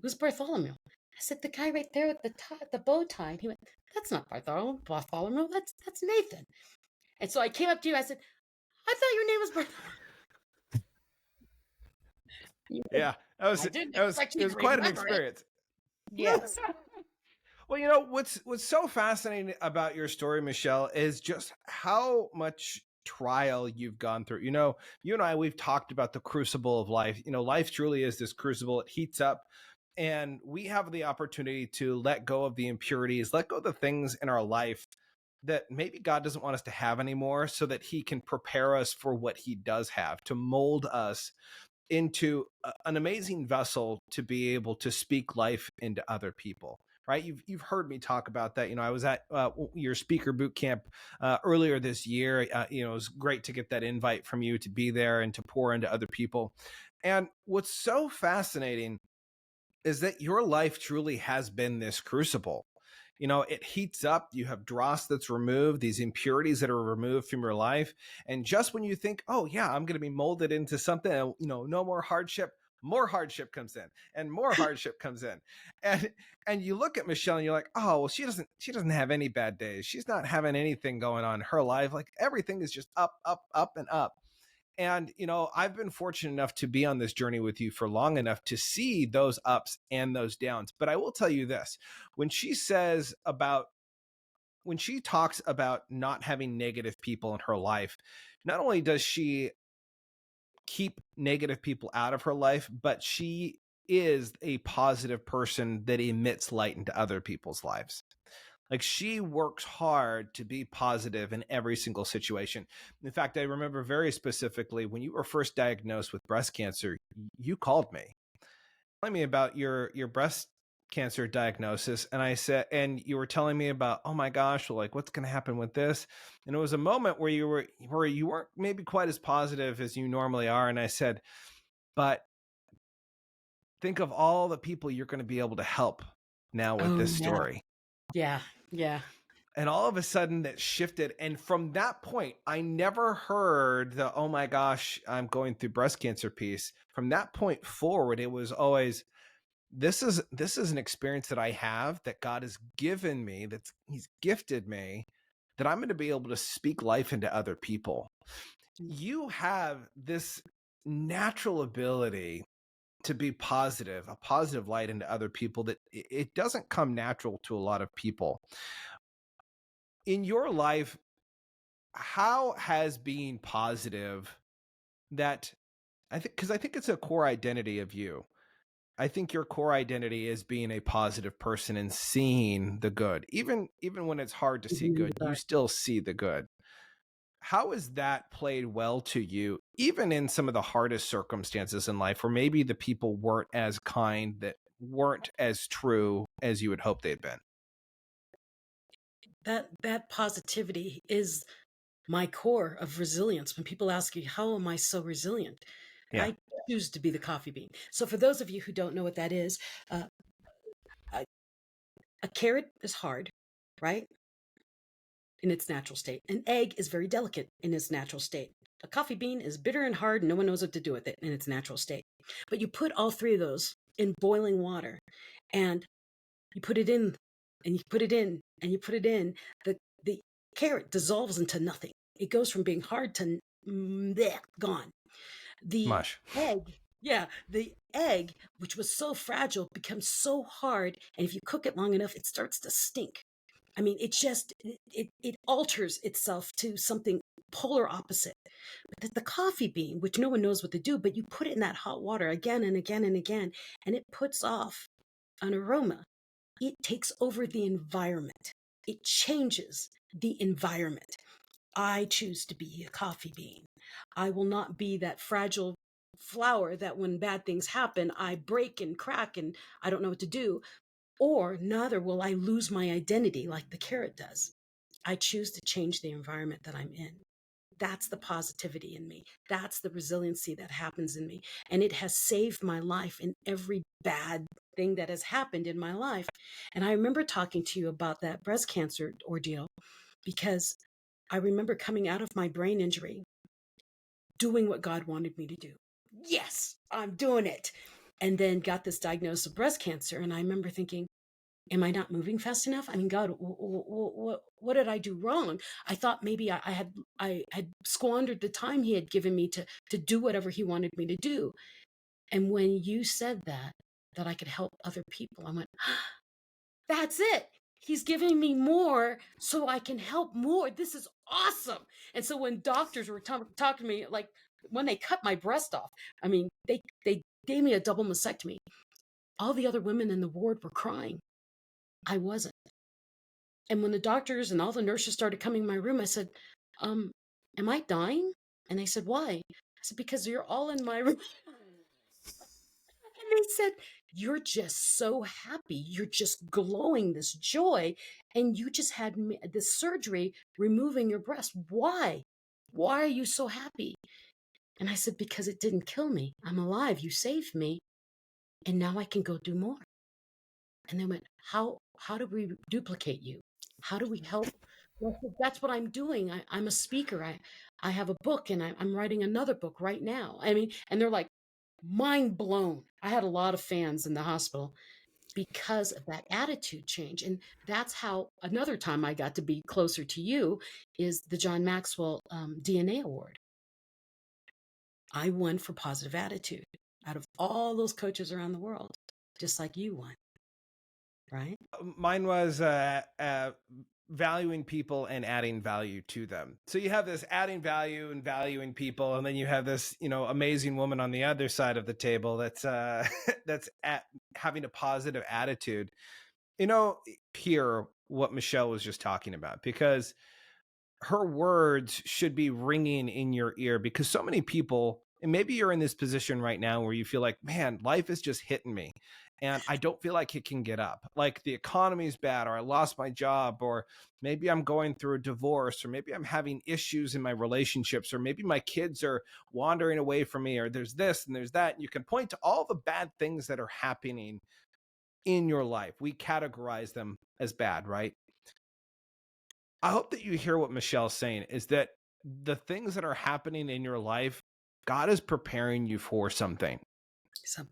C: "Who's Bartholomew?" I said, "The guy right there with the bow tie." And he went, "That's not Bartholomew. That's Nathan." And so I came up to you. I said, "I thought your name was Bartholomew."
B: Yeah, it was quite an experience.
C: Yes.
B: Well, what's so fascinating about your story, Michelle, is just how much trial you've gone through. You and I, we've talked about the crucible of life. Life truly is this crucible. It heats up, and we have the opportunity to let go of the impurities, let go of the things in our life that maybe God doesn't want us to have anymore, so that he can prepare us for what he does have, to mold us into an amazing vessel to be able to speak life into other people. Right? You've heard me talk about that. I was at your speaker boot camp earlier this year. It was great to get that invite from you to be there and to pour into other people. And what's so fascinating is that your life truly has been this crucible. It heats up. You have dross that's removed, these impurities that are removed from your life. And just when you think, oh, yeah, I'm going to be molded into something, no more hardship, more hardship comes in and more hardship comes in. And you look at Michelle and you're like, oh, well, she doesn't have any bad days. She's not having anything going on in her life. Like everything is just up, up, up and up. And, I've been fortunate enough to be on this journey with you for long enough to see those ups and those downs. But I will tell you this, when she talks about not having negative people in her life, not only does she keep negative people out of her life, but she is a positive person that emits light into other people's lives. Like she works hard to be positive in every single situation. In fact, I remember very specifically when you were first diagnosed with breast cancer, you called me telling me about your breast cancer diagnosis. And I said, and you were telling me about, oh my gosh, well, like what's going to happen with this? And it was a moment where you weren't maybe quite as positive as you normally are. And I said, but think of all the people you're going to be able to help now with this story.
C: Yeah.
B: And all of a sudden that shifted. And from that point, I never heard the, oh my gosh, I'm going through breast cancer piece. From that point forward, it was always, this is an experience that I have, that God has given me, he's gifted me, that I'm going to be able to speak life into other people. You have this natural ability to be positive, a positive light into other people that it doesn't come natural to a lot of people. In your life, how has being positive that I think it's a core identity of you. I think your core identity is being a positive person and seeing the good. Even when it's hard to see good, you still see the good. How has that played well to you, even in some of the hardest circumstances in life, where maybe the people weren't as kind, that weren't as true as you would hope they'd been?
C: That positivity is my core of resilience. When people ask you, how am I so resilient?
B: Yeah.
C: I choose to be the coffee bean. So for those of you who don't know what that is, a carrot is hard, right? In its natural state. An egg is very delicate in its natural state. A coffee bean is bitter and hard, and no one knows what to do with it in its natural state. But you put all three of those in boiling water, and you put it in, and you put it in, and you put it in. The carrot dissolves into nothing. It goes from being hard to bleh, gone. The
B: Mush.
C: egg, yeah, the egg, which was so fragile, becomes so hard, and if you cook it long enough, it starts to stink. I mean, it alters itself to something polar opposite. But the coffee bean, which no one knows what to do, but you put it in that hot water again and again and again, and it puts off an aroma. It takes over the environment. It changes the environment. I choose to be a coffee bean. I will not be that fragile flower that when bad things happen, I break and crack and I don't know what to do. Or neither will I lose my identity like the carrot does. I choose to change the environment that I'm in. That's the positivity in me. That's the resiliency that happens in me. And it has saved my life in every bad thing that has happened in my life. And I remember talking to you about that breast cancer ordeal because I remember coming out of my brain injury, doing what God wanted me to do. Yes, I'm doing it. And then got this diagnosis of breast cancer. And I remember thinking, am I not moving fast enough? I mean, God, what did I do wrong? I thought maybe I had squandered the time He had given me to do whatever He wanted me to do. And when you said that I could help other people, I went, that's it. He's giving me more so I can help more. This is awesome. And so when doctors were talking to me, like when they cut my breast off, I mean, they gave me a double mastectomy. All the other women in the ward were crying. I wasn't. And when the doctors and all the nurses started coming in my room, I said, am I dying? And they said, why? I said, because you're all in my room. And they said, you're just so happy. You're just glowing this joy. And you just had this surgery removing your breast. Why? Why are you so happy? And I said, because it didn't kill me. I'm alive. You saved me. And now I can go do more. And they went, how do we duplicate you? How do we help? Well, that's what I'm doing. I'm a speaker. I have a book and I'm writing another book right now. I mean, and they're like mind blown. I had a lot of fans in the hospital because of that attitude change. And that's how another time I got to be closer to you is the John Maxwell DNA Award. I won for positive attitude out of all those coaches around the world, just like you won. Right?
B: Mine was valuing people and adding value to them. So you have this adding value and valuing people, and then you have this, amazing woman on the other side of the table that's that's having a positive attitude. Hear what Michelle was just talking about, because her words should be ringing in your ear, because so many people, and maybe you're in this position right now where you feel like, man, life is just hitting me and I don't feel like it can get up. Like the economy is bad, or I lost my job, or maybe I'm going through a divorce, or maybe I'm having issues in my relationships, or maybe my kids are wandering away from me, or there's this and there's that. And you can point to all the bad things that are happening in your life. We categorize them as bad, right? I hope that you hear what Michelle's saying, is that the things that are happening in your life, God is preparing you for something.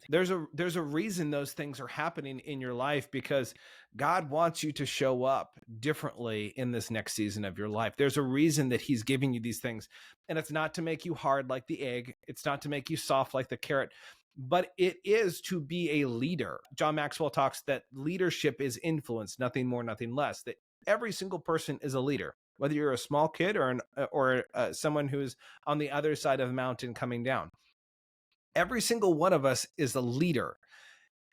B: There's a reason those things are happening in your life, because God wants you to show up differently in this next season of your life. There's a reason that He's giving you these things, and it's not to make you hard like the egg. It's not to make you soft like the carrot, but it is to be a leader. John Maxwell talks that leadership is influence, nothing more, nothing less. That every single person is a leader, whether you're a small kid or someone who's on the other side of the mountain coming down. Every single one of us is a leader.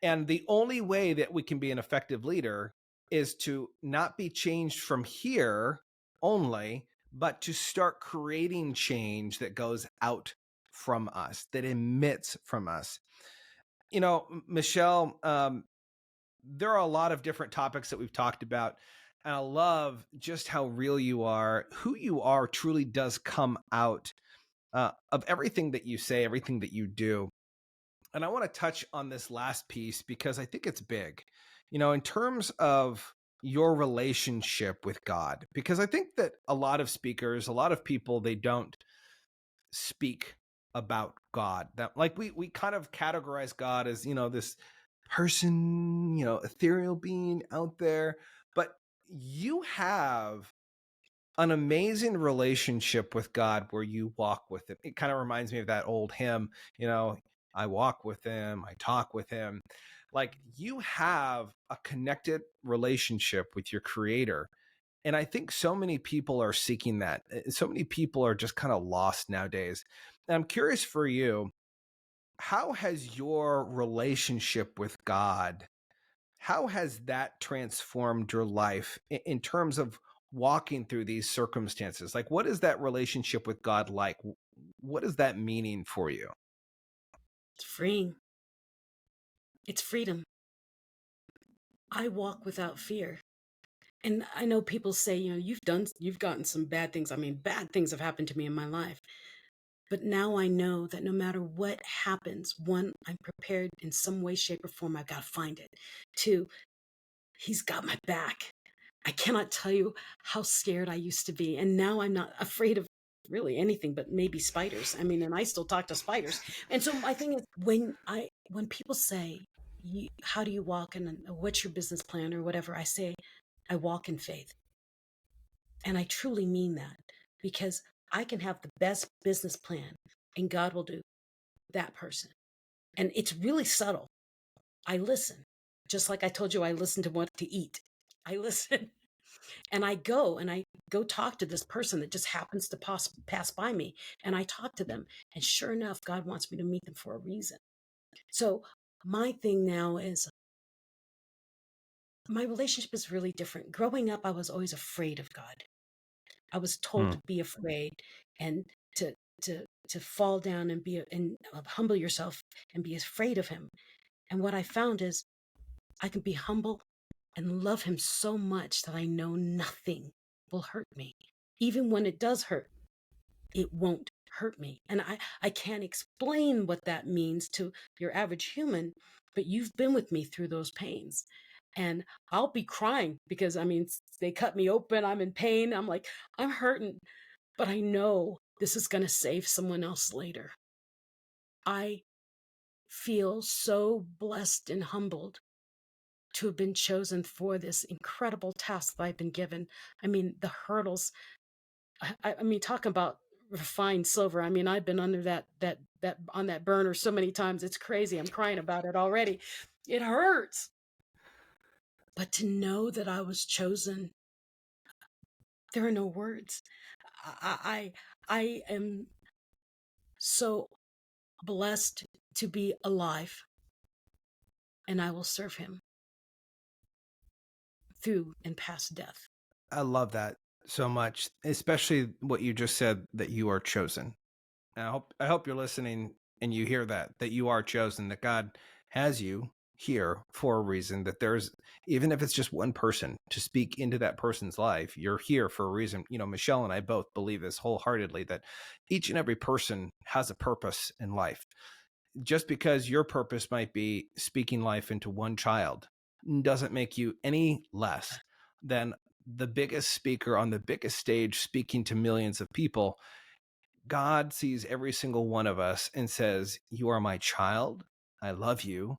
B: And the only way that we can be an effective leader is to not be changed from here only, but to start creating change that goes out from us, that emits from us. Michelle, there are a lot of different topics that we've talked about. And I love just how real you are. Who you are truly does come out of everything that you say, everything that you do. And I want to touch on this last piece because I think it's big, in terms of your relationship with God, because I think that a lot of speakers, a lot of people, they don't speak about God. That, like, we kind of categorize God as, this person, ethereal being out there, but you have an amazing relationship with God where you walk with him. It kind of reminds me of that old hymn, you know, I walk with him, I talk with him. Like you have a connected relationship with your creator. And I think so many people are seeking that. So many people are just kind of lost nowadays. And I'm curious for you, how has your relationship with God, how has that transformed your life in terms of walking through these circumstances? Like, what is that relationship with God like? What is that meaning for you?
C: It's freeing. It's freedom. I walk without fear. And I know people say, you've gotten some bad things. I mean, bad things have happened to me in my life. But now I know that no matter what happens, one, I'm prepared in some way, shape, or form. I've got to find it. Two, he's got my back. I cannot tell you how scared I used to be. And now I'm not afraid of really anything but maybe spiders. I mean, and I still talk to spiders. And so my thing is when people say, how do you walk and what's your business plan or whatever, I say, I walk in faith. And I truly mean that because I can have the best business plan and God will do that person. And it's really subtle. I listen. Just like I told you, I listen to what to eat. I listen and I go talk to this person that just happens to pass by me. And I talk to them. And sure enough, God wants me to meet them for a reason. So my thing now is my relationship is really different. Growing up, I was always afraid of God. I was told
B: Hmm.
C: to be afraid and to to fall down and humble yourself and be afraid of him. And what I found is I can be humble and love him so much that I know nothing will hurt me. Even when it does hurt, it won't hurt me. And I can't explain what that means to your average human, but you've been with me through those pains. And I'll be crying because I mean, they cut me open. I'm in pain. I'm like, I'm hurting, but I know this is going to save someone else later. I feel so blessed and humbled to have been chosen for this incredible task that I've been given. I mean, the hurdles, I mean, talk about refined silver. I mean, I've been under that on that burner so many times. It's crazy. I'm crying about it already. It hurts. But to know that I was chosen, there are no words. I am so blessed to be alive, and I will serve him through and past death.
B: I love that so much, especially what you just said that you are chosen. And I hope you're listening and you hear that you are chosen, that God has you here for a reason, that there's, even if it's just one person to speak into that person's life, you're here for a reason. You know, Michelle and I both believe this wholeheartedly, that each and every person has a purpose in life. Just because your purpose might be speaking life into one child doesn't make you any less than the biggest speaker on the biggest stage speaking to millions of people. God sees every single one of us and says, you are my child. I love you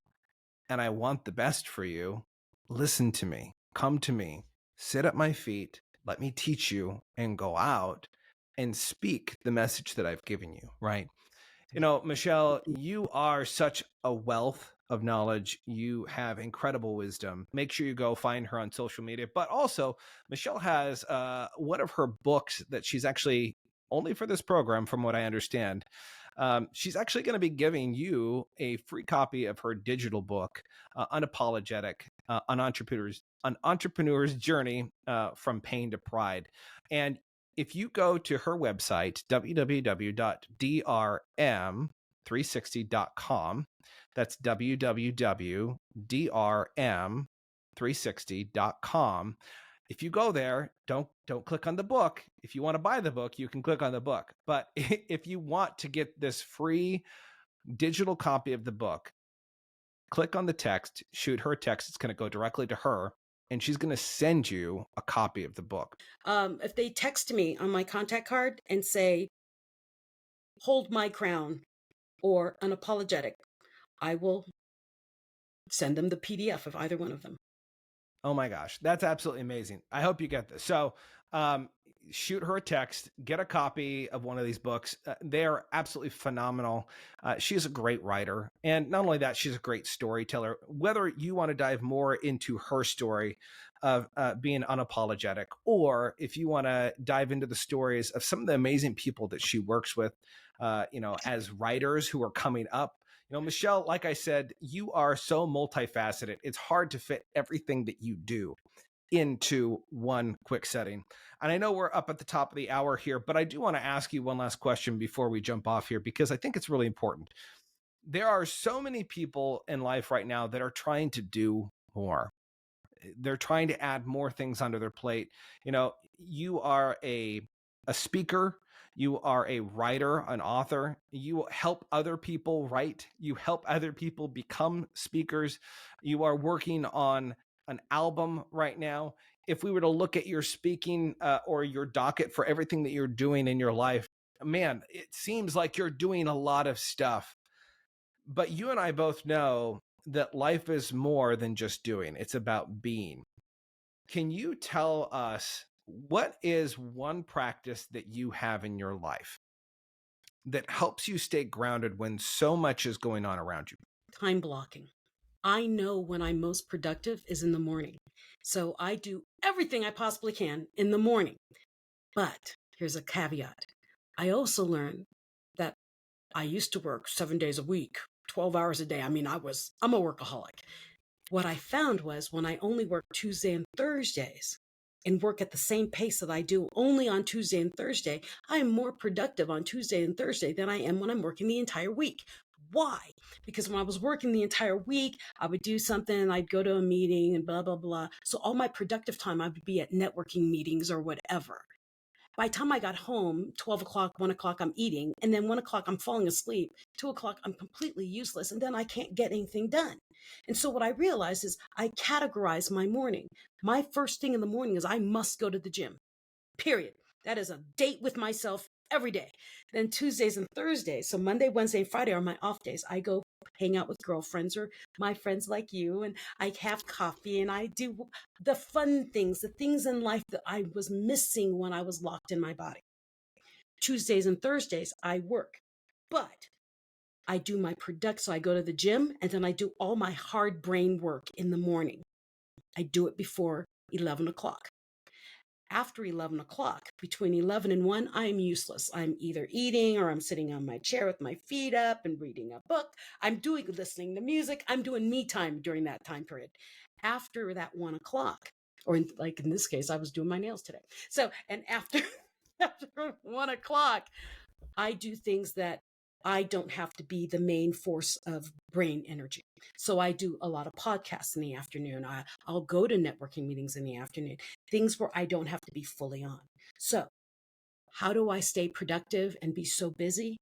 B: and I want the best for you. Listen to me, come to me, sit at my feet, let me teach you, and go out and speak the message that I've given you, right? You know, Michelle, you are such a wealth of knowledge. You have incredible wisdom. Make sure you go find her on social media. But also, Michelle has one of her books that she's actually only for this program, from what I understand. She's actually going to be giving you a free copy of her digital book, Unapologetic, an entrepreneur's journey from pain to pride. And if you go to her website, www.drm360.com, that's www.drm360.com. If you go there, don't click on the book. If you want to buy the book, you can click on the book. But if you want to get this free digital copy of the book, click on the text, shoot her a text. It's going to go directly to her, and she's going to send you a copy of the book.
C: If they text me on my contact card and say, hold my crown or unapologetic, I will send them the PDF of either one of them.
B: Oh my gosh, that's absolutely amazing. I hope you get this. So shoot her a text, get a copy of one of these books. They are absolutely phenomenal. She's a great writer. And not only that, she's a great storyteller. Whether you want to dive more into her story of being unapologetic, or if you want to dive into the stories of some of the amazing people that she works with, as writers who are coming up. Michelle, like I said, you are so multifaceted. It's hard to fit everything that you do into one quick setting. And I know we're up at the top of the hour here, but I do want to ask you one last question before we jump off here, because I think it's really important. There are so many people in life right now that are trying to do more. They're trying to add more things onto their plate. You are a speaker, you are a writer, an author. You help other people write. You help other people become speakers. You are working on an album right now. If we were to look at your speaking or your docket for everything that you're doing in your life, man, it seems like you're doing a lot of stuff. But you and I both know that life is more than just doing. It's about being. Can you tell us, what is one practice that you have in your life that helps you stay grounded when so much is going on around you?
C: Time blocking. I know when I'm most productive is in the morning. So I do everything I possibly can in the morning. But here's a caveat. I also learned that I used to work 7 days a week, 12 hours a day. I mean, I'm a workaholic. What I found was when I only work Tuesday and Thursdays and work at the same pace that I do only on Tuesday and Thursday, I am more productive on Tuesday and Thursday than I am when I'm working the entire week. Why? Because when I was working the entire week, I would do something, I'd go to a meeting and blah, blah, blah. So all my productive time, I would be at networking meetings or whatever. By the time I got home, 12 o'clock, 1 o'clock, I'm eating. And then 1 o'clock, I'm falling asleep. 2 o'clock, I'm completely useless. And then I can't get anything done. And so what I realized is I categorize my morning. My first thing in the morning is I must go to the gym, period. That is a date with myself every day. Then Tuesdays and Thursdays, so Monday, Wednesday, and Friday are my off days. I go hang out with girlfriends or my friends like you, and I have coffee and I do the fun things, the things in life that I was missing when I was locked in my body. Tuesdays and Thursdays, I work, but I do my so I go to the gym and then I do all my hard brain work in the morning. I do it before 11 o'clock. After 11 o'clock, between 11 and 1, I'm useless. I'm either eating or I'm sitting on my chair with my feet up and reading a book. I'm listening to music. I'm doing me time during that time period. After that 1 o'clock, or like in this case, I was doing my nails today. So, and after 1 o'clock, I do things that I don't have to be the main force of brain energy. So I do a lot of podcasts in the afternoon. I'll go to networking meetings in the afternoon, things where I don't have to be fully on. So how do I stay productive and be so busy?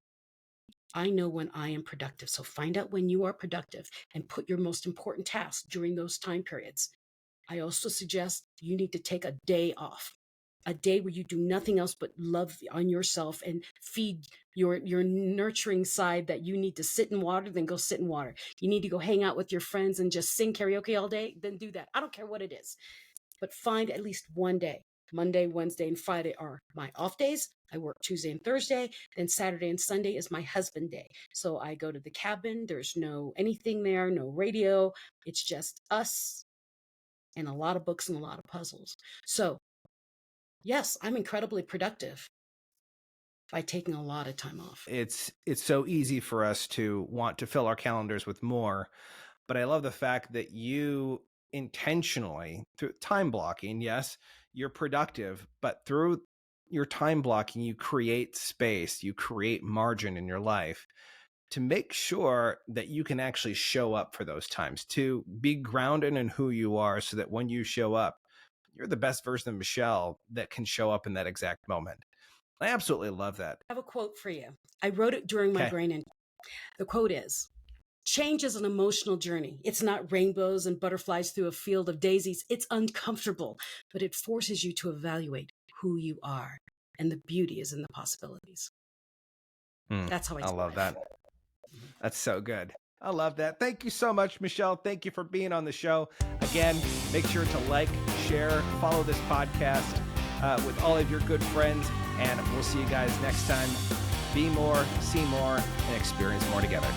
C: I know when I am productive. So find out when you are productive and put your most important tasks during those time periods. I also suggest you need to take a day off. A day where you do nothing else but love on yourself and feed your nurturing side, that you need to sit in water, then go sit in water. You need to go hang out with your friends and just sing karaoke all day, then do that. I don't care what it is, but find at least one day. Monday, Wednesday, and Friday are my off days. I work Tuesday and Thursday. Then Saturday and Sunday is my husband day. So I go to the cabin. There's no anything there, no radio. It's just us and a lot of books and a lot of puzzles. So yes, I'm incredibly productive by taking a lot of time off.
B: It's so easy for us to want to fill our calendars with more, but I love the fact that you intentionally, through time blocking, yes, you're productive, but through your time blocking, you create space, you create margin in your life to make sure that you can actually show up for those times, to be grounded in who you are, so that when you show up, you're the best version of Michelle that can show up in that exact moment. I absolutely love that.
C: I have a quote for you. I wrote it during my brain injury. The quote is, change is an emotional journey. It's not rainbows and butterflies through a field of daisies. It's uncomfortable, but it forces you to evaluate who you are. And the beauty is in the possibilities. That's how I
B: love that. That's so good. I love that. Thank you so much, Michelle. Thank you for being on the show. Again, make sure to like, share, follow this podcast. with all of your good friends. And we'll see you guys next time. Be more, see more, and experience more together.